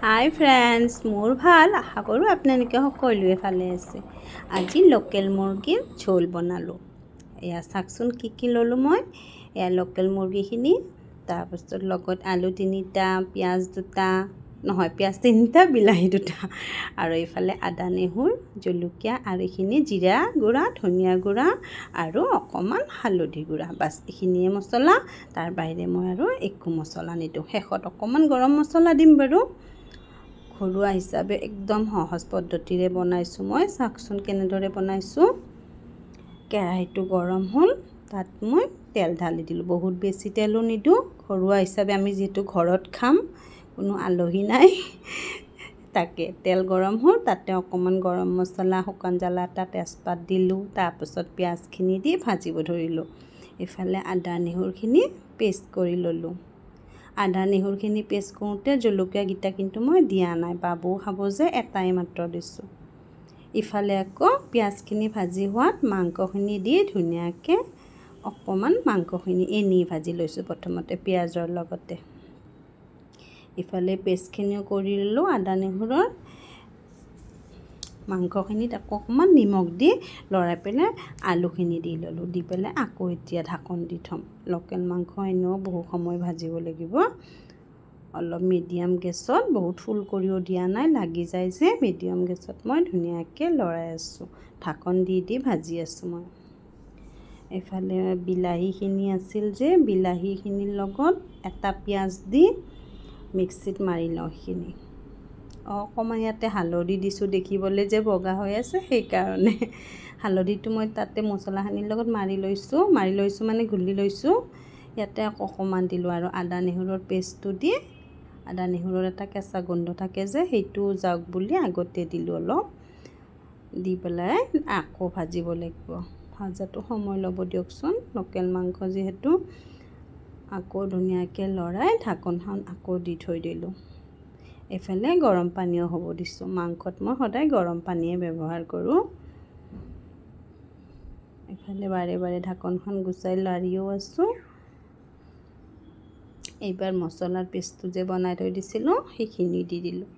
হাই friends, মোৰ ভাল। আশা কৰোঁ আপোনালোকে সকলোৱে ভালে আছে। আজি লোকেল মুৰ্গীৰ ঝোল বনালোঁ। এয়া চাওকচোন কি কি ল'লোঁ মই। এয়া লোকেল মুৰ্গীখিনি, তাৰপিছত লগত আলু 3টা, পিঁয়াজ 2টা, পিঁয়াজ 3টা, বিলাহী 2টা, আৰু এইফালে আদা নহৰু, জলকীয়া, আৰু এইখিনি জিৰা গুড়া, ধনিয়া গুড়া, আৰু অকণমান হালধি গুড়া। বাছ এইখিনিয়ে মছলা। তাৰ বাহিৰে মই আৰু একো মছলা নিদিওঁ। শেষত অকণমান গৰম মছলা দিম বাৰু। ঘৰুৱা হিচাপে একদম সহজ পদ্ধতিৰে বনাইছোঁ মই। চাওকচোন কেনেদৰে বনাইছোঁ। কেৰাহীটো গৰম হ'ল, তাত মই তেল ঢালি দিলোঁ। বহুত বেছি তেলো নিদিওঁ। ঘৰুৱা হিচাপে আমি যিহেতু ঘৰত খাম, কোনো আলহী নাই, তাকে তেল গৰম হ'ল, তাতে অকণমান গৰম মছলা, শুকান জ্বালা এটা, তেজপাত দিলোঁ। তাৰপিছত পিঁয়াজখিনি দি ভাজিব ধৰিলোঁ। এইফালে আদা নহৰুখিনি পেষ্ট কৰি ল'লোঁ। আদা নহৰুখিনি পেষ্ট কৰোঁতে জলকীয়াকেইটা কিন্তু মই দিয়া নাই, বাবু খাব যে এটাই মাত্ৰ দিছোঁ। ইফালে আকৌ পিঁয়াজখিনি ভাজি হোৱাত মাংসখিনি দি ধুনীয়াকৈ অকণমান মাংসখিনি এনেই ভাজি লৈছোঁ প্ৰথমতে পিঁয়াজৰ লগতে। ইফালে পেষ্টখিনিও কৰি ল'লোঁ আদা নহৰুৰ। মাংসখিনিত আকৌ অকণমান নিমখ দি লৰাই পেলাই আলুখিনি দি ল'লোঁ। দি পেলাই আকৌ এতিয়া ঢাকন দি থ'ম। লোকেল মাংস এনেও বহু সময় ভাজিব লাগিব। অলপ মিডিয়াম গেছত, বহুত ফুল কৰিও দিয়া নাই, লাগি যায় যে, মিডিয়াম গেছত মই ধুনীয়াকৈ লৰাই আছোঁ। ঢাকন দি দি ভাজি আছোঁ মই। এইফালে বিলাহীখিনি আছিল যে, বিলাহীখিনিৰ লগত এটা পিঁয়াজ দি মিক্সিত মাৰি লওঁ সেইখিনি। অকণমান ইয়াতে হালধি দিছোঁ, দেখিবলৈ যে বগা হৈ আছে সেইকাৰণে। হালধিটো মই তাতে মছলাখিনিৰ লগত মাৰি লৈছোঁ মানে গুলি লৈছোঁ। ইয়াতে অকণমান দিলোঁ আৰু আদা নহৰুৰ পেষ্টটো দি, আদা নহৰুৰ এটা কেঁচা গোন্ধ থাকে যে, সেইটো যাওক বুলি আগতে দিলোঁ অলপ। দি পেলাই আকৌ ভাজিব লাগিব। ভাজাটো সময় ল'ব দিয়কচোন, লোকেল মাংস যিহেতু। আকৌ ধুনীয়াকৈ লৰাই ঢাকনখন আকৌ দি থৈ দিলোঁ। এইফালে গৰম পানীও হ'ব দিছোঁ। মাংসত মই সদায় গৰম পানীয়ে ব্যৱহাৰ কৰোঁ। এইফালে বাৰে বাৰে ঢাকনখন গুচাই লাৰিও আছোঁ। এইবাৰ মছলাৰ পেষ্টটো যে বনাই থৈ দিছিলোঁ সেইখিনি দি দিলোঁ।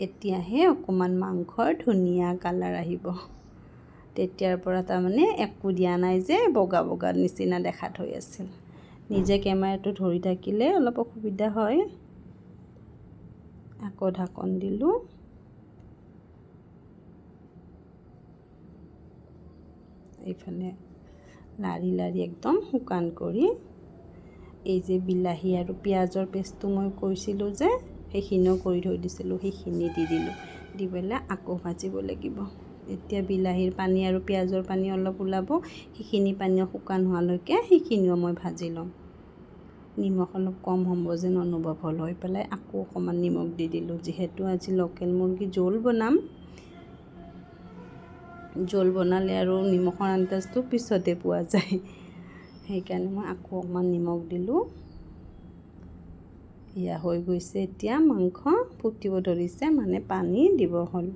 এতিয়াহে অকণমান মাংসৰ ধুনীয়া কালাৰ আহিব। তেতিয়াৰ পৰা তাৰমানে একো দিয়া নাই যে বগা বগা নিচিনা দেখাত হৈ আছিল। নিজে কেমেৰাটো ধৰি থাকিলে অলপ অসুবিধা হয়। আকৌ ঢাকন দিলোঁ। এইফালে লাৰি লাৰি একদম শুকান কৰি, এই যে বিলাহী আৰু পিঁয়াজৰ পেষ্টটো মই কৈছিলোঁ যে, সেইখিনিও কৰি থৈ দিছিলোঁ, সেইখিনি দি দিলোঁ। দি পেলাই আকৌ ভাজিব লাগিব। এতিয়া বিলাহীৰ পানী আৰু পিঁয়াজৰ পানী অলপ ওলাব, সেইখিনি পানীও শুকান হোৱালৈকে সেইখিনিও মই ভাজি ল'ম। নিমখ অলপ কম হ'ব যেন অনুভৱ হ'ল, হৈ পেলাই আকৌ অকণমান নিমখ দি দিলোঁ। যিহেতু আজি লোকেল মুৰ্গী জোল বনাম, জোল বনালে আৰু নিমখৰ আন্দাজটো পিছতে পোৱা যায়, সেইকাৰণে মই আকৌ অকণমান নিমখ দিলোঁ। এয়া হৈ গৈছে, এতিয়া মাংস ফুটিব ধৰিছে, মানে পানী দিব হ'ল।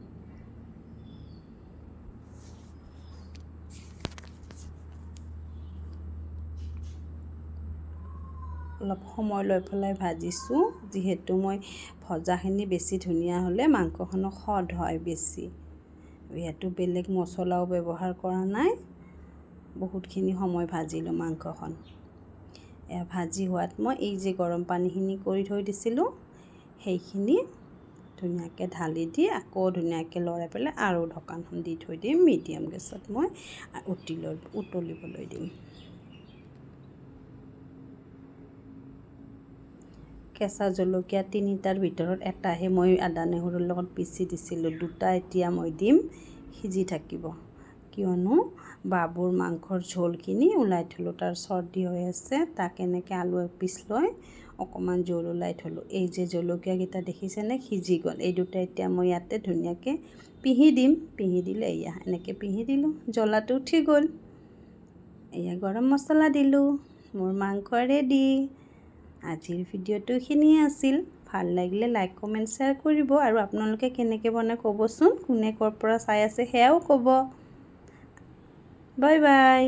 অলপ সময় লৈ পেলাই ভাজিছোঁ, যিহেতু মই ভজাখিনি বেছি ধুনীয়া হ'লে মাংসখনো সোৱাদ হয় বেছি। ইয়াতো বেলেগ মছলাও ব্যৱহাৰ কৰা নাই। বহুতখিনি সময় ভাজিলোঁ মাংসখন। এয়া ভাজি হোৱাত মই এই যে গৰম পানীখিনি কৰি থৈ দিছিলোঁ, সেইখিনি ধুনীয়াকৈ ঢালি দি আকৌ ধুনীয়াকৈ লৰাই পেলাই আৰু ঢকানখন দি থৈ দিম। মিডিয়াম গেছত মই উতলিবলৈ দিম। কেঁচা জলকীয়া 3টাৰ ভিতৰত এটাহে মই আদা নহৰুৰ লগত পিচি দিছিলোঁ, 2টা এতিয়া মই দিম, সিজি থাকিব। কিয়নো বাবুৰ মাংসৰ ঝোলখিনি ওলাই থ'লোঁ, তাৰ চৰ্দি হৈ আছে, তাক এনেকৈ আলু এপিচ লৈ অকণমান জোল ওলাই থ'লোঁ। এই যে জলকীয়াকেইটা দেখিছেনে, সিজি গ'ল। এই 2টা এতিয়া মই ইয়াতে ধুনীয়াকৈ পিহি দিম। পিহি দিলে এয়া এনেকৈ পিহি দিলোঁ, জ্বলাটো উঠি গ'ল। এয়া গৰম মছলা দিলোঁ, মোৰ মাংস ৰেডি। আজিৰ ভিডিঅ'টো এইখিনিয়ে আছিল। ভাল লাগিলে লাইক কমেণ্ট শ্বেয়াৰ কৰিব, আৰু আপোনালোকে কেনেকৈ বনায় ক'বচোন। কোনে ক'ৰ পৰা চাই আছে সেয়াও ক'ব। Bye bye.